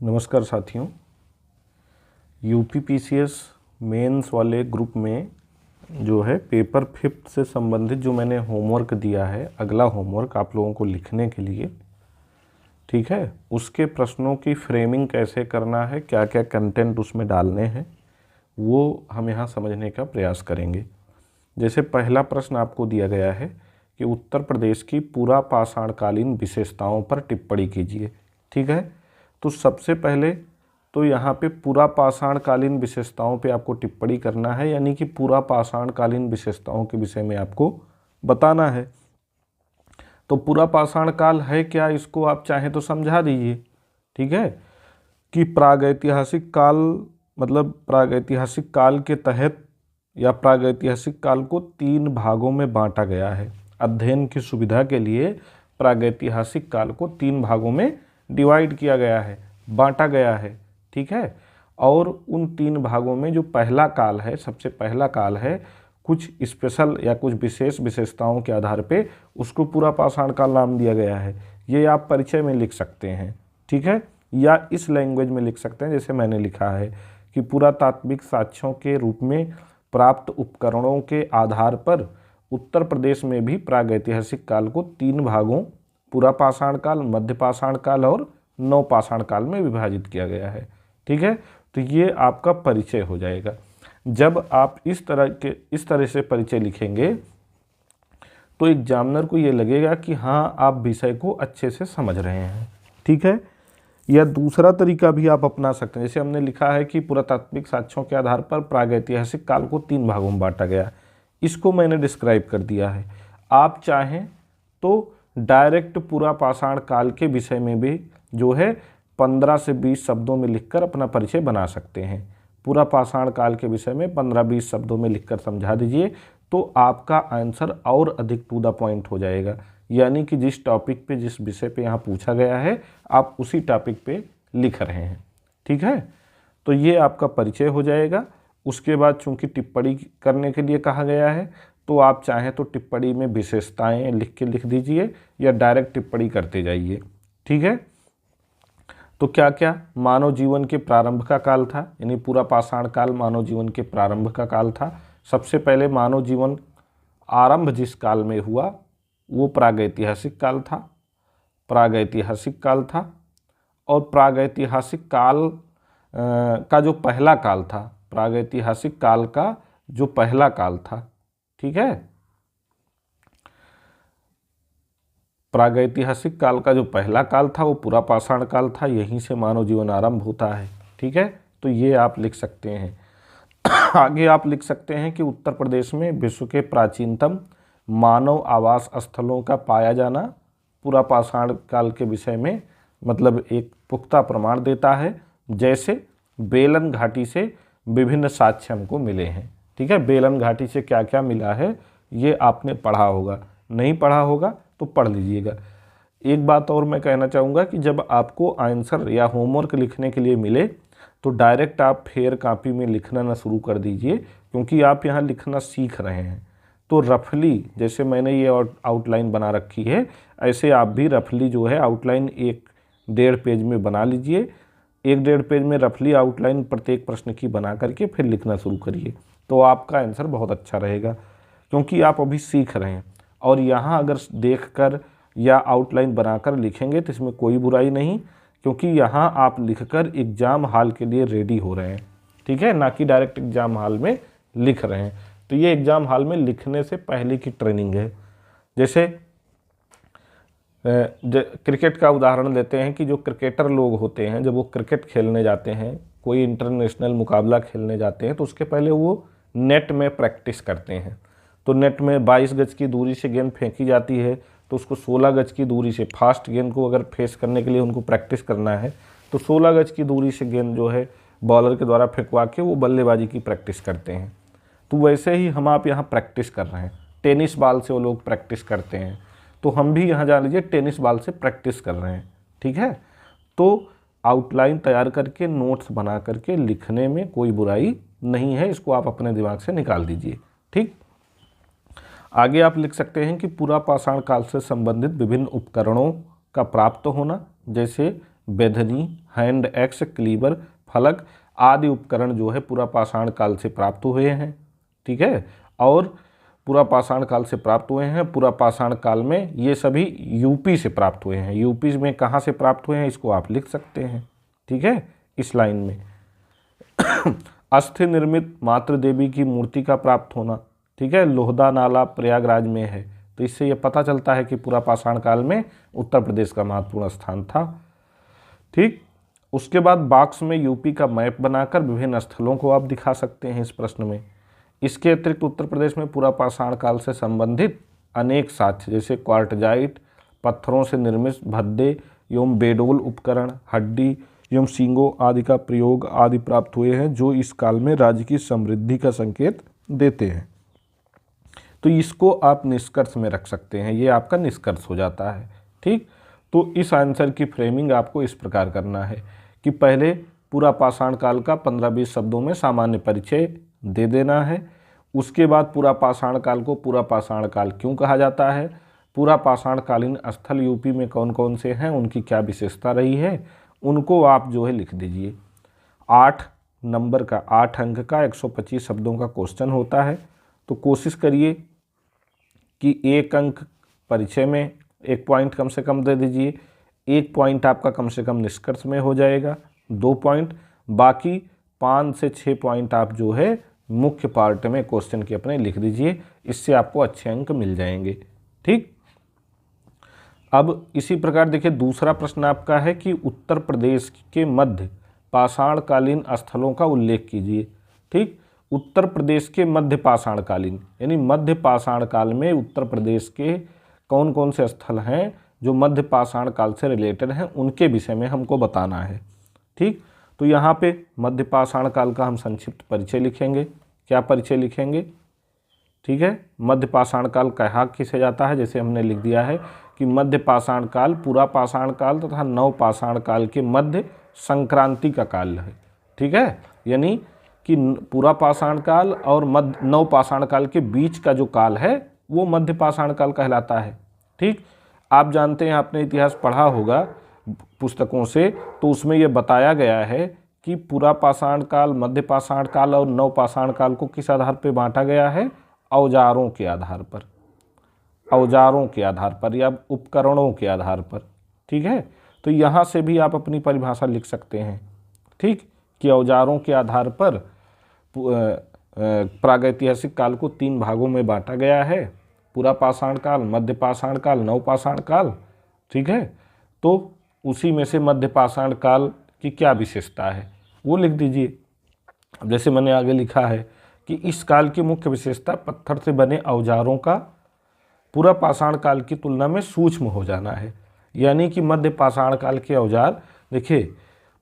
नमस्कार साथियों। UPPCS mains वाले ग्रुप में जो है पेपर 5 से संबंधित जो मैंने होमवर्क दिया है, अगला होमवर्क आप लोगों को लिखने के लिए, ठीक है, उसके प्रश्नों की फ्रेमिंग कैसे करना है, क्या क्या कंटेंट उसमें डालने हैं, वो हम यहाँ समझने का प्रयास करेंगे। जैसे पहला प्रश्न आपको दिया गया है कि उत्तर प्रदेश की पूरा पाषाणकालीन विशेषताओं पर टिप्पणी कीजिए। ठीक है, तो सबसे पहले तो यहाँ पे पूरा पाषाणकालीन विशेषताओं पे आपको टिप्पणी करना है, यानी कि पूरा पाषाणकालीन विशेषताओं के विषय में आपको बताना है। तो पूरा पाषाण काल है क्या, इसको आप चाहें तो समझा दीजिए। ठीक है, कि प्रागैतिहासिक काल मतलब प्रागैतिहासिक काल के तहत या प्रागैतिहासिक काल को 3 भागों में बांटा गया है। अध्ययन की सुविधा के लिए प्रागैतिहासिक काल को 3 भागों में डिवाइड किया गया है, बांटा गया है। ठीक है, और उन 3 भागों में जो पहला काल है, सबसे पहला काल है, कुछ स्पेशल या कुछ विशेष विशेषताओं के आधार पे उसको पूरा पाषाण काल नाम दिया गया है। ये आप परिचय में लिख सकते हैं, ठीक है, या इस लैंग्वेज में लिख सकते हैं जैसे मैंने लिखा है कि पुरातात्विक साक्ष्यों के रूप में प्राप्त उपकरणों के आधार पर उत्तर प्रदेश में भी प्रागैतिहासिक काल को 3 भागों, पूरा पाषाण काल, मध्य पाषाण काल और नवपाषाण काल में विभाजित किया गया है। ठीक है, तो ये आपका परिचय हो जाएगा। जब आप इस तरह से परिचय लिखेंगे तो एग्जामिनर को ये लगेगा कि हाँ, आप विषय को अच्छे से समझ रहे हैं। ठीक है, या दूसरा तरीका भी आप अपना सकते हैं, जैसे हमने लिखा है कि पुरातात्विक साक्ष्यों के आधार पर प्रागैतिहासिक काल को 3 भागों में बांटा गया, इसको मैंने डिस्क्राइब कर दिया है। आप चाहें तो डायरेक्ट पूरा पाषाण काल के विषय में भी जो है 15 से 20 शब्दों में लिखकर अपना परिचय बना सकते हैं। पूरा पाषाण काल के विषय में 15-20 शब्दों में लिखकर समझा दीजिए, तो आपका आंसर और अधिक टू द पॉइंट हो जाएगा। यानी कि जिस टॉपिक पे, जिस विषय पे यहाँ पूछा गया है, आप उसी टॉपिक पे लिख रहे हैं। ठीक है, तो ये आपका परिचय हो जाएगा। उसके बाद चूंकि टिप्पणी करने के लिए कहा गया है, तो आप चाहें तो टिप्पणी में विशेषताएं लिख दीजिए या डायरेक्ट टिप्पणी करते जाइए। ठीक है, तो क्या क्या मानव जीवन के प्रारंभ का काल था, यानी पूरा पाषाण काल मानव जीवन के प्रारंभ का काल था। सबसे पहले मानव जीवन आरंभ जिस काल में हुआ वो प्रागैतिहासिक काल था, प्रागैतिहासिक काल था। और प्रागैतिहासिक काल का जो पहला काल था, प्रागैतिहासिक काल का जो पहला काल था, ठीक है, प्रागैतिहासिक काल का जो पहला काल था वो पूरा पाषाण काल था, यहीं से मानव जीवन आरंभ होता है। ठीक है, तो ये आप लिख सकते हैं। आगे आप लिख सकते हैं कि उत्तर प्रदेश में विश्व के प्राचीनतम मानव आवास स्थलों का पाया जाना पूरा पाषाण काल के विषय में मतलब एक पुख्ता प्रमाण देता है। जैसे बेलन घाटी से विभिन्न साक्ष्य हमको मिले हैं। ठीक है, बेलन घाटी से क्या क्या मिला है ये आपने पढ़ा होगा, नहीं पढ़ा होगा तो पढ़ लीजिएगा। एक बात और मैं कहना चाहूँगा कि जब आपको आंसर या होमवर्क लिखने के लिए मिले तो डायरेक्ट आप फेयर कॉपी में लिखना ना शुरू कर दीजिए, क्योंकि आप यहाँ लिखना सीख रहे हैं। तो रफली जैसे मैंने ये आउटलाइन बना रखी है, ऐसे आप भी रफली जो है आउटलाइन 1-1.5 पेज में बना लीजिए। 1-1.5 पेज में रफली आउटलाइन प्रत्येक प्रश्न की बना करके फिर लिखना शुरू करिए, तो आपका आंसर बहुत अच्छा रहेगा, क्योंकि आप अभी सीख रहे हैं। और यहाँ अगर देखकर या आउटलाइन बनाकर लिखेंगे तो इसमें कोई बुराई नहीं, क्योंकि यहाँ आप लिखकर एग्ज़ाम हॉल के लिए रेडी हो रहे हैं। ठीक है, ना कि डायरेक्ट एग्ज़ाम हॉल में लिख रहे हैं। तो ये एग्ज़ाम हॉल में लिखने से पहले की ट्रेनिंग है। जैसे क्रिकेट का उदाहरण लेते हैं कि जो क्रिकेटर लोग होते हैं, जब वो क्रिकेट खेलने जाते हैं, कोई इंटरनेशनल मुकाबला खेलने जाते हैं, तो उसके पहले वो नेट में प्रैक्टिस करते हैं। तो नेट में 22 गज की दूरी से गेंद फेंकी जाती है, तो उसको 16 गज की दूरी से फास्ट गेंद को अगर फेस करने के लिए उनको प्रैक्टिस करना है तो 16 गज की दूरी से गेंद जो है बॉलर के द्वारा फेंकवा के वो बल्लेबाजी की प्रैक्टिस करते हैं। तो वैसे ही हम आप यहाँ प्रैक्टिस कर रहे हैं। टेनिस बॉल से वो लोग प्रैक्टिस करते हैं, तो हम भी यहाँ जान लीजिए टेनिस बॉल से प्रैक्टिस कर रहे हैं। ठीक है, तो आउटलाइन तैयार करके नोट्स बना करके लिखने में कोई बुराई नहीं है, इसको आप अपने दिमाग से निकाल दीजिए। ठीक, आगे आप लिख सकते हैं कि पूरा पाषाण काल से संबंधित विभिन्न उपकरणों का प्राप्त होना, जैसे बेधनी, हैंड एक्स, क्लीवर, फलक आदि उपकरण जो है पूरा पाषाण काल से प्राप्त हुए हैं। ठीक है, और पूरा पाषाण काल से प्राप्त हुए हैं। पूरा पाषाण काल में ये सभी यूपी से प्राप्त हुए हैं। यूपी में कहाँ से प्राप्त हुए हैं इसको आप लिख सकते हैं। ठीक है, इस लाइन में अस्थि निर्मित मातृ देवी की मूर्ति का प्राप्त होना। ठीक है, लोहदा नाला प्रयागराज में है, तो इससे ये पता चलता है कि पूरा पाषाण काल में उत्तर प्रदेश का महत्वपूर्ण स्थान था। ठीक, उसके बाद बॉक्स में यूपी का मैप बनाकर विभिन्न स्थलों को आप दिखा सकते हैं इस प्रश्न में। इसके अतिरिक्त उत्तर प्रदेश में पूरा पाषाण काल से संबंधित अनेक साक्ष्य जैसे क्वार्टजाइट, पत्थरों से निर्मित भद्दे एवं बेडोल उपकरण, हड्डी एवं सींगों आदि का प्रयोग आदि प्राप्त हुए हैं, जो इस काल में राज्य की समृद्धि का संकेत देते हैं। तो इसको आप निष्कर्ष में रख सकते हैं, ये आपका निष्कर्ष हो जाता है। ठीक, तो इस आंसर की फ्रेमिंग आपको इस प्रकार करना है कि पहले पूरा पाषाण काल का 15-20 शब्दों में सामान्य परिचय दे देना है। उसके बाद पूरा पाषाण काल को पूरा पाषाण काल क्यों कहा जाता है, पूरा पाषाण कालीन स्थल यूपी में कौन कौन से हैं, उनकी क्या विशेषता रही है, उनको आप जो है लिख दीजिए। 8 नंबर का 8 अंक का 125 शब्दों का क्वेश्चन होता है, तो कोशिश करिए कि 1 अंक परिचय में 1 पॉइंट कम से कम दे दीजिए, 1 पॉइंट आपका कम से कम निष्कर्ष में हो जाएगा, 2 पॉइंट, बाकी 5 से 6 पॉइंट आप जो है मुख्य पार्ट में क्वेश्चन के अपने लिख दीजिए, इससे आपको अच्छे अंक मिल जाएंगे। ठीक, अब इसी प्रकार देखिए दूसरा प्रश्न आपका है कि उत्तर प्रदेश के मध्य पाषाण कालीन स्थलों का उल्लेख कीजिए। ठीक, उत्तर प्रदेश के मध्य पाषाण कालीन यानी मध्य पाषाण काल में उत्तर प्रदेश के कौन कौन से स्थल हैं जो मध्य पाषाण काल से रिलेटेड हैं, उनके विषय में हमको बताना है। ठीक, तो यहाँ पे मध्य पाषाण काल का हम संक्षिप्त परिचय लिखेंगे। क्या परिचय लिखेंगे? ठीक है, मध्य पाषाण काल कहा किसे जाता है, जैसे हमने लिख दिया है कि मध्य पाषाण काल पूरा पाषाण काल तथा नव पाषाण काल के मध्य संक्रांति का काल है। ठीक है, यानी कि पूरा पाषाण काल और मध्य नव पाषाण काल के बीच का जो काल है वो मध्य पाषाण काल कहलाता है। ठीक, आप जानते हैं, आपने इतिहास पढ़ा होगा पुस्तकों से, तो उसमें ये बताया गया है कि पूरा पाषाण काल, मध्य पाषाण काल और नव पाषाण काल को किस आधार पर बांटा गया है? औजारों के आधार पर, औजारों के आधार पर या उपकरणों के आधार पर। ठीक है, तो यहाँ से भी आप अपनी परिभाषा लिख सकते हैं। ठीक, कि औजारों के आधार पर प्रागैतिहासिक काल को 3 भागों में बांटा गया है, पूरा पाषाण काल, मध्य पाषाण काल, नव पाषाण काल। ठीक है, तो उसी में से मध्य पाषाण काल की क्या विशेषता है वो लिख दीजिए। अब जैसे मैंने आगे लिखा है कि इस काल की मुख्य विशेषता पत्थर से बने औजारों का पूरा पाषाण काल की तुलना में सूक्ष्म हो जाना है। यानी कि मध्य पाषाण काल के औजार, देखिए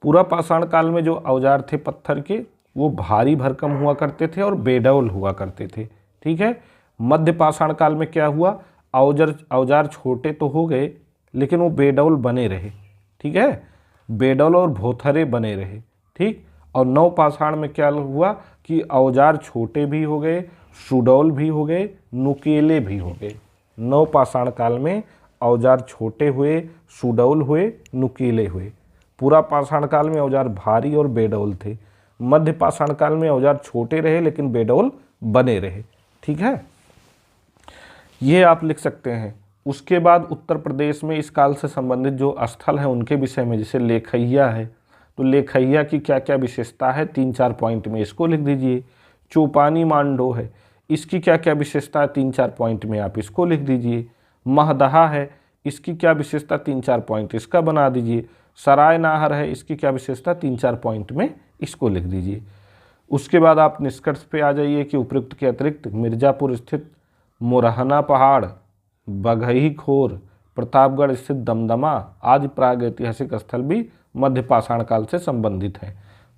पूरा पाषाण काल में जो औजार थे पत्थर के वो भारी भरकम हुआ करते थे और बेडौल हुआ करते थे। ठीक है, मध्य पाषाण काल में क्या हुआ, औजार छोटे तो हो गए लेकिन वो बेडौल बने रहे। ठीक है, बेडौल और भोथरे बने रहे। ठीक, और नव पाषाण में क्या हुआ कि औजार छोटे भी हो गए, सुडौल भी हो गए, नुकीले भी हो गए। नव पाषाण काल में औजार छोटे हुए, सुडौल हुए, नुकीले हुए। पूरा पाषाण काल में औजार भारी और बेडौल थे। मध्य पाषाण काल में औजार छोटे रहे लेकिन बेडौल बने रहे। ठीक है, ये आप लिख सकते हैं। उसके बाद उत्तर प्रदेश में इस काल से संबंधित जो स्थल हैं उनके विषय में, जैसे लेखैया है, तो लेखैया की क्या क्या विशेषता है 3-4 पॉइंट में इसको लिख दीजिए। चौपानी मांडो है, इसकी क्या क्या विशेषता है 3-4 पॉइंट में आप इसको लिख दीजिए। महदहा है, इसकी क्या विशेषता 3-4 पॉइंट इसका बना दीजिए। सराय नाहर है, इसकी क्या विशेषता 3-4 पॉइंट में इसको लिख दीजिए। उसके बाद आप निष्कर्ष पे आ जाइए कि उपयुक्त के अतिरिक्त मिर्ज़ापुर स्थित मोरहना पहाड़, बघई खोर, प्रतापगढ़ स्थित दमदमा आदि प्रागैतिहासिक स्थल भी मध्य पाषाण काल से संबंधित हैं।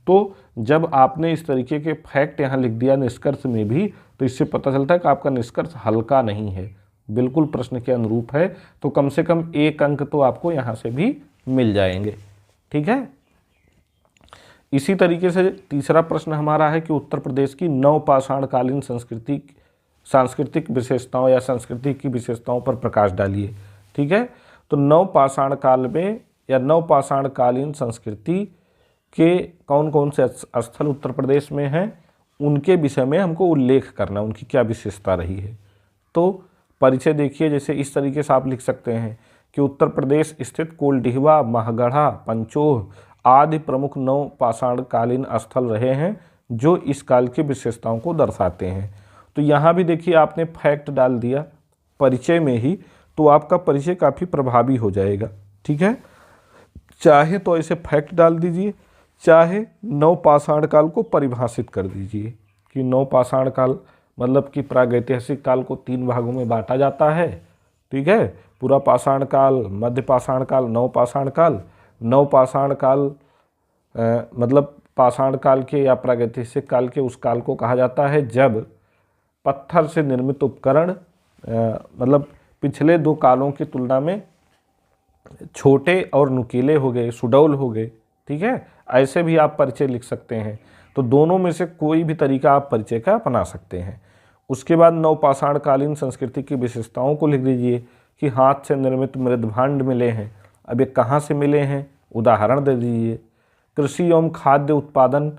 तो जब आपने इस तरीके के फैक्ट यहाँ लिख दिया निष्कर्ष में भी, तो इससे पता चलता है कि आपका निष्कर्ष हल्का नहीं है, बिल्कुल प्रश्न के अनुरूप है। तो कम से कम 1 अंक तो आपको यहाँ से भी मिल जाएंगे। ठीक है, इसी तरीके से तीसरा प्रश्न हमारा है कि उत्तर प्रदेश की नव पाषाण कालीन सांस्कृतिक विशेषताओं या संस्कृति की विशेषताओं पर प्रकाश डालिए। ठीक है, तो नव पाषाण काल में या नवपाषाणकालीन संस्कृति के कौन कौन से स्थल उत्तर प्रदेश में हैं, उनके विषय में हमको उल्लेख करना, उनकी क्या विशेषता रही है। तो परिचय देखिए, जैसे इस तरीके से आप लिख सकते हैं कि उत्तर प्रदेश स्थित कोल्डिहवा, महगढ़ा, पंचोह आदि प्रमुख नवपाषाणकालीन स्थल रहे हैं जो इस काल की विशेषताओं को दर्शाते हैं। तो यहाँ भी देखिए आपने फैक्ट डाल दिया परिचय में ही, तो आपका परिचय काफ़ी प्रभावी हो जाएगा। ठीक है, चाहे तो ऐसे फैक्ट डाल दीजिए, चाहे नवपाषाण काल को परिभाषित कर दीजिए कि नवपाषाण काल मतलब कि प्रागैतिहासिक काल को 3 भागों में बांटा जाता है। ठीक है, पूरा पाषाण काल, मध्य पाषाण काल, नवपाषाण काल। नवपाषाण काल मतलब पाषाण काल के या प्रागैतिहासिक काल के उस काल को कहा जाता है जब पत्थर से निर्मित उपकरण मतलब पिछले 2 कालों की तुलना में छोटे और नुकीले हो गए, सुडौल हो गए। ठीक है, ऐसे भी आप परिचय लिख सकते हैं। तो दोनों में से कोई भी तरीका आप परिचय का अपना सकते हैं। उसके बाद नवपाषाणकालीन संस्कृति की विशेषताओं को लिख दीजिए कि हाथ से निर्मित मृदभांड मिले हैं। अब ये कहाँ से मिले हैं, उदाहरण दे दीजिए। कृषि एवं खाद्य उत्पादन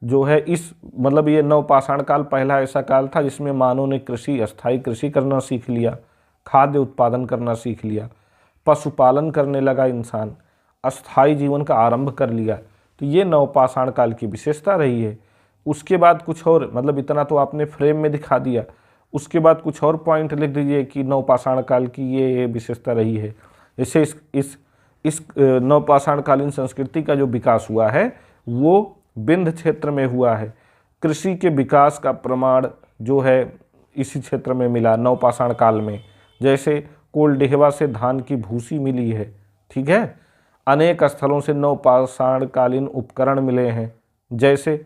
जो है इस मतलब ये नवपाषाण काल पहला ऐसा काल था जिसमें मानव ने कृषि, अस्थायी कृषि करना सीख लिया, खाद्य उत्पादन करना सीख लिया, पशुपालन करने लगा इंसान, अस्थायी जीवन का आरंभ कर लिया। तो ये नवपाषाण काल की विशेषता रही है। उसके बाद कुछ और, मतलब इतना तो आपने फ्रेम में दिखा दिया, उसके बाद कुछ और पॉइंट लिख दीजिए कि नवपाषाण काल की ये विशेषता रही है। जैसे इस नवपाषाणकालीन संस्कृति का जो विकास हुआ है वो विंध्य क्षेत्र में हुआ है। कृषि के विकास का प्रमाण जो है इसी क्षेत्र में मिला नवपाषाण काल में। जैसे कोल्डिहवा से धान की भूसी मिली है। ठीक है, अनेक स्थलों से नवपाषाणकालीन उपकरण मिले हैं। जैसे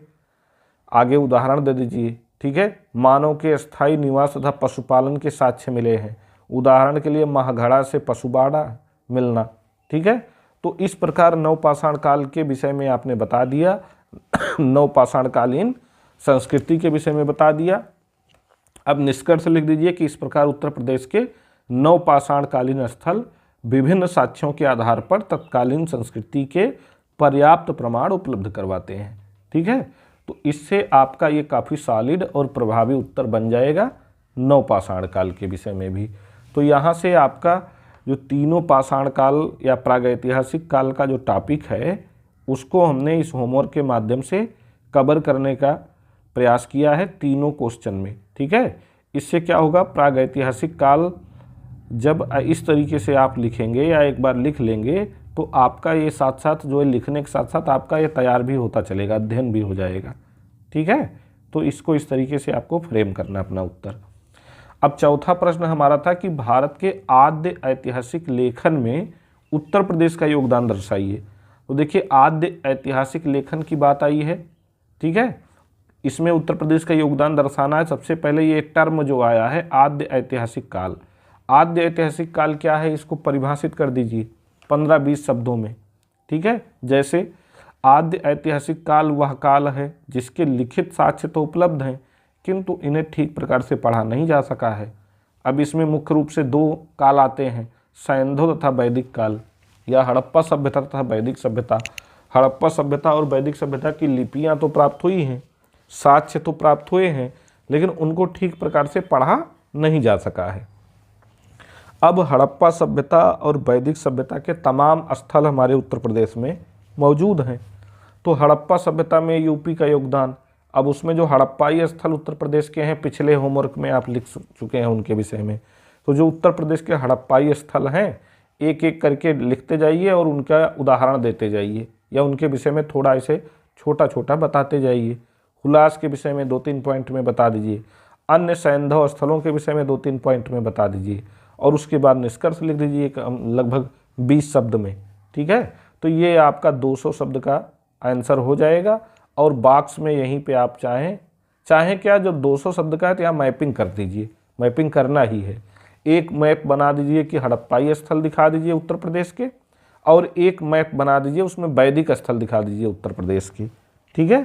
आगे उदाहरण दे दीजिए। ठीक है, मानव के स्थायी निवास तथा पशुपालन के साक्ष्य मिले हैं। उदाहरण के लिए महगढ़ा से पशुबाड़ा मिलना। ठीक है, तो इस प्रकार नवपाषाण काल के विषय में आपने बता दिया, नवपाषाणकालीन संस्कृति के विषय में बता दिया। अब निष्कर्ष लिख दीजिए कि इस प्रकार उत्तर प्रदेश के नवपाषाणकालीन स्थल विभिन्न साक्ष्यों के आधार पर तत्कालीन संस्कृति के पर्याप्त प्रमाण उपलब्ध करवाते हैं। ठीक है, तो इससे आपका ये काफ़ी सॉलिड और प्रभावी उत्तर बन जाएगा नवपाषाण काल के विषय में भी। तो यहाँ से आपका जो तीनों पाषाण काल या प्रागैतिहासिक काल का जो टॉपिक है उसको हमने इस होमवर्क के माध्यम से कवर करने का प्रयास किया है तीनों क्वेश्चन में। ठीक है, इससे क्या होगा, प्रागैतिहासिक काल जब इस तरीके से आप लिखेंगे या एक बार लिख लेंगे तो आपका ये साथ साथ जो है लिखने के साथ साथ आपका ये तैयार भी होता चलेगा, अध्ययन भी हो जाएगा। ठीक है, तो इसको इस तरीके से आपको फ्रेम करना अपना उत्तर। अब चौथा प्रश्न हमारा था कि भारत के आद्य ऐतिहासिक लेखन में उत्तर प्रदेश का योगदान दर्शाइए। तो देखिए आद्य ऐतिहासिक लेखन की बात आई है। ठीक है, इसमें उत्तर प्रदेश का योगदान दर्शाना है। सबसे पहले ये टर्म जो आया है आद्य ऐतिहासिक काल। आद्य ऐतिहासिक काल क्या है, इसको परिभाषित कर दीजिए 15-20 शब्दों में। ठीक है, जैसे आद्य ऐतिहासिक काल वह काल है जिसके लिखित साक्ष्य तो उपलब्ध हैं किंतु इन्हें ठीक प्रकार से पढ़ा नहीं जा सका है। अब इसमें मुख्य रूप से 2 काल आते हैं, सैंधव तथा वैदिक काल या हड़प्पा सभ्यता तथा वैदिक सभ्यता। हड़प्पा सभ्यता और वैदिक सभ्यता की लिपियां तो प्राप्त हुई हैं, साक्ष्य तो प्राप्त हुए हैं, लेकिन उनको ठीक प्रकार से पढ़ा नहीं जा सका है। अब हड़प्पा सभ्यता और वैदिक सभ्यता के तमाम स्थल हमारे उत्तर प्रदेश में मौजूद हैं। तो हड़प्पा सभ्यता में यूपी का योगदान, अब उसमें जो हड़प्पाई स्थल उत्तर प्रदेश के हैं पिछले होमवर्क में आप लिख चुके हैं उनके विषय में। तो जो उत्तर प्रदेश के हड़प्पाई स्थल हैं एक एक करके लिखते जाइए और उनका उदाहरण देते जाइए या उनके विषय में थोड़ा ऐसे छोटा छोटा बताते जाइए। हुलास के विषय में 2-3 पॉइंट में बता दीजिए, अन्य सैंधव स्थलों के विषय में 2-3 पॉइंट में बता दीजिए और उसके बाद निष्कर्ष लिख दीजिए लगभग 20 शब्द में। ठीक है, तो ये आपका 200 शब्द का आंसर हो जाएगा। और बॉक्स में यहीं पे आप चाहें क्या, जो 200 शब्द का है तो यहाँ मैपिंग कर दीजिए, मैपिंग करना ही है। एक मैप बना दीजिए कि हड़प्पाई स्थल दिखा दीजिए उत्तर प्रदेश के, और एक मैप बना दीजिए उसमें वैदिक स्थल दिखा दीजिए उत्तर प्रदेश की। ठीक है,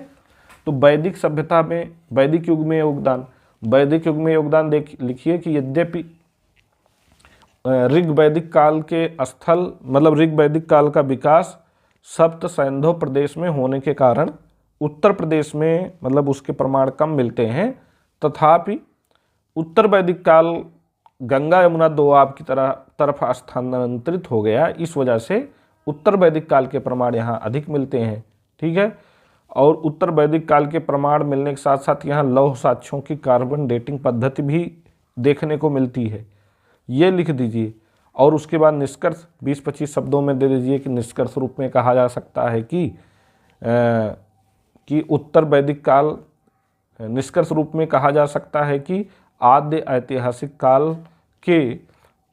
तो वैदिक सभ्यता में वैदिक युग में योगदान, वैदिक युग में योगदान लिखिए कि यद्यपि ऋग वैदिक काल के स्थल मतलब ऋग वैदिक काल का विकास सप्त सैंधव प्रदेश में होने के कारण उत्तर प्रदेश में मतलब उसके प्रमाण कम मिलते हैं। तथापि उत्तर वैदिक काल गंगा यमुना दोआब की तरफ स्थानांतरित हो गया, इस वजह से उत्तर वैदिक काल के प्रमाण यहाँ अधिक मिलते हैं। ठीक है, और उत्तर वैदिक काल के प्रमाण मिलने के साथ साथ यहाँ लौह साक्ष्यों की कार्बन डेटिंग पद्धति भी देखने को मिलती है, ये लिख दीजिए। और उसके बाद निष्कर्ष 20-25 शब्दों में दे दीजिए कि निष्कर्ष रूप में कहा जा सकता है कि उत्तर वैदिक काल, निष्कर्ष रूप में कहा जा सकता है कि आद्य ऐतिहासिक काल के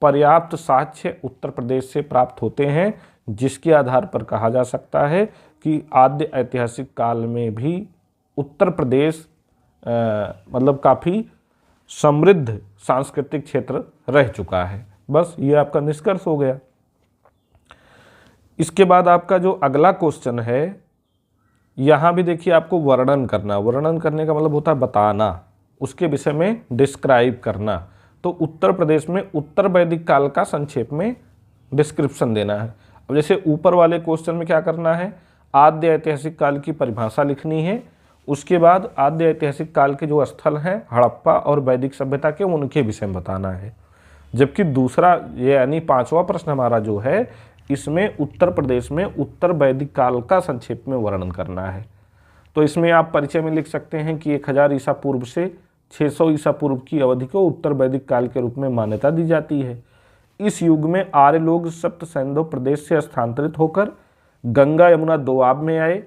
पर्याप्त साक्ष्य उत्तर प्रदेश से प्राप्त होते हैं, जिसके आधार पर कहा जा सकता है कि आद्य ऐतिहासिक काल में भी उत्तर प्रदेश मतलब काफ़ी समृद्ध सांस्कृतिक क्षेत्र रह चुका है। बस ये आपका निष्कर्ष हो गया। इसके बाद आपका जो अगला क्वेश्चन है, यहाँ भी देखिए आपको वर्णन करना, वर्णन करने का मतलब होता है बताना, उसके विषय में डिस्क्राइब करना। तो उत्तर प्रदेश में उत्तर वैदिक काल का संक्षेप में डिस्क्रिप्शन देना है। अब जैसे ऊपर वाले क्वेश्चन में क्या करना है, आद्य ऐतिहासिक काल की परिभाषा लिखनी है, उसके बाद आद्य ऐतिहासिक काल के जो स्थल हैं हड़प्पा और वैदिक सभ्यता के, उनके विषय में बताना है। जबकि दूसरा ये यानी 5वां प्रश्न हमारा जो है, इसमें उत्तर प्रदेश में उत्तर वैदिक काल का संक्षेप में वर्णन करना है। तो इसमें आप परिचय में लिख सकते हैं कि 1000 ईसा पूर्व से 600 ईसा पूर्व की अवधि को उत्तर वैदिक काल के रूप में मान्यता दी जाती है। इस युग में आर्य लोग सप्त सैंधव प्रदेश से स्थानांतरित होकर गंगा यमुना दोआब में आए।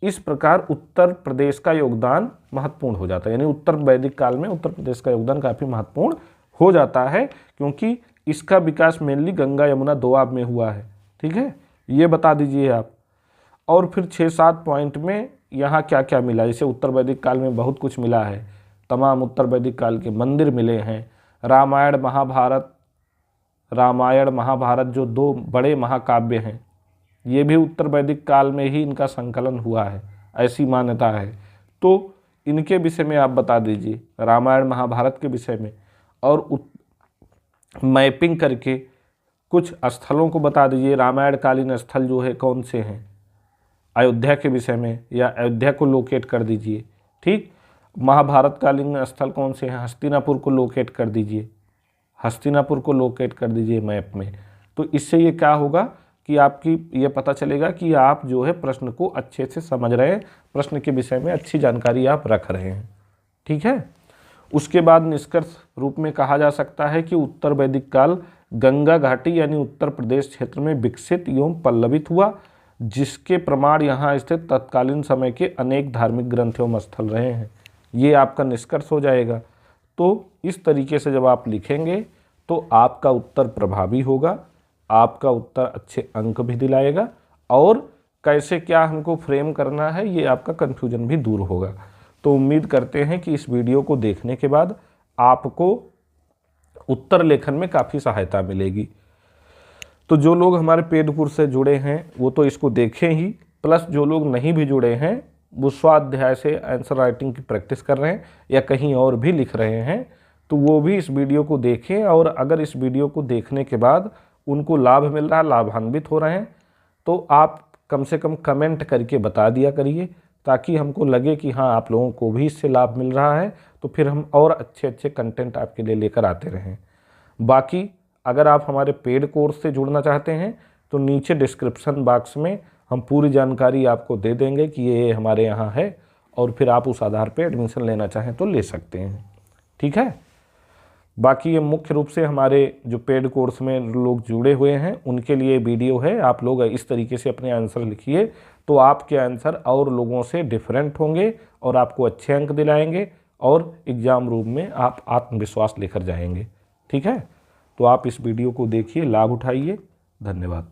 इस प्रकार उत्तर प्रदेश का योगदान महत्वपूर्ण हो जाता है, यानी उत्तर वैदिक काल में उत्तर प्रदेश का योगदान काफ़ी महत्वपूर्ण हो जाता है, क्योंकि इसका विकास मेनली गंगा यमुना दोआब में हुआ है। ठीक है, ये बता दीजिए आप। और फिर 6-7 पॉइंट में यहाँ क्या क्या मिला, जैसे उत्तर वैदिक काल में बहुत कुछ मिला है, तमाम उत्तर वैदिक काल के मंदिर मिले हैं, रामायण महाभारत जो 2 बड़े महाकाव्य हैं, ये भी उत्तर वैदिक काल में ही इनका संकलन हुआ है, ऐसी मान्यता है। तो इनके विषय में आप बता दीजिए, रामायण महाभारत के विषय में, और मैपिंग करके कुछ स्थलों को बता दीजिए। रामायण कालीन स्थल जो है कौन से हैं, अयोध्या के विषय में, या अयोध्या को लोकेट कर दीजिए। ठीक, महाभारत कालीन स्थल कौन से हैं, हस्तिनापुर को लोकेट कर दीजिए, हस्तिनापुर को लोकेट कर दीजिए मैप में। तो इससे ये क्या होगा कि आपकी ये पता चलेगा कि आप जो है प्रश्न को अच्छे से समझ रहे हैं, प्रश्न के विषय में अच्छी जानकारी आप रख रहे हैं। ठीक है, उसके बाद निष्कर्ष रूप में कहा जा सकता है कि उत्तर वैदिक काल गंगा घाटी यानी उत्तर प्रदेश क्षेत्र में विकसित एवं पल्लवित हुआ, जिसके प्रमाण यहाँ स्थित तत्कालीन समय के अनेक धार्मिक ग्रंथ एवं स्थल रहे हैं। ये आपका निष्कर्ष हो जाएगा। तो इस तरीके से जब आप लिखेंगे तो आपका उत्तर प्रभावी होगा, आपका उत्तर अच्छे अंक भी दिलाएगा, और कैसे क्या हमको फ्रेम करना है ये आपका कन्फ्यूजन भी दूर होगा। तो उम्मीद करते हैं कि इस वीडियो को देखने के बाद आपको उत्तर लेखन में काफ़ी सहायता मिलेगी। तो जो लोग हमारे पेड कोर्स से जुड़े हैं वो तो इसको देखें ही, प्लस जो लोग नहीं भी जुड़े हैं वो स्वाध्याय से आंसर राइटिंग की प्रैक्टिस कर रहे हैं या कहीं और भी लिख रहे हैं, तो वो भी इस वीडियो को देखें। और अगर इस वीडियो को देखने के बाद उनको लाभ मिल रहा है, लाभान्वित हो रहे हैं, तो आप कम से कम कमेंट करके बता दिया करिए, ताकि हमको लगे कि हाँ आप लोगों को भी इससे लाभ मिल रहा है, तो फिर हम और अच्छे अच्छे कंटेंट आपके लिए लेकर आते रहें। बाकी अगर आप हमारे पेड कोर्स से जुड़ना चाहते हैं तो नीचे डिस्क्रिप्शन बॉक्स में हम पूरी जानकारी आपको दे देंगे कि ये हमारे यहाँ है, और फिर आप उस आधार पे एडमिशन लेना चाहें तो ले सकते हैं। ठीक है, बाकी ये मुख्य रूप से हमारे जो पेड कोर्स में लोग जुड़े हुए हैं उनके लिए वीडियो है। आप लोग इस तरीके से अपने आंसर लिखिए तो आपके आंसर और लोगों से डिफरेंट होंगे और आपको अच्छे अंक दिलाएंगे, और एग्ज़ाम रूम में आप आत्मविश्वास लेकर जाएंगे। ठीक है, तो आप इस वीडियो को देखिए, लाभ उठाइए। धन्यवाद।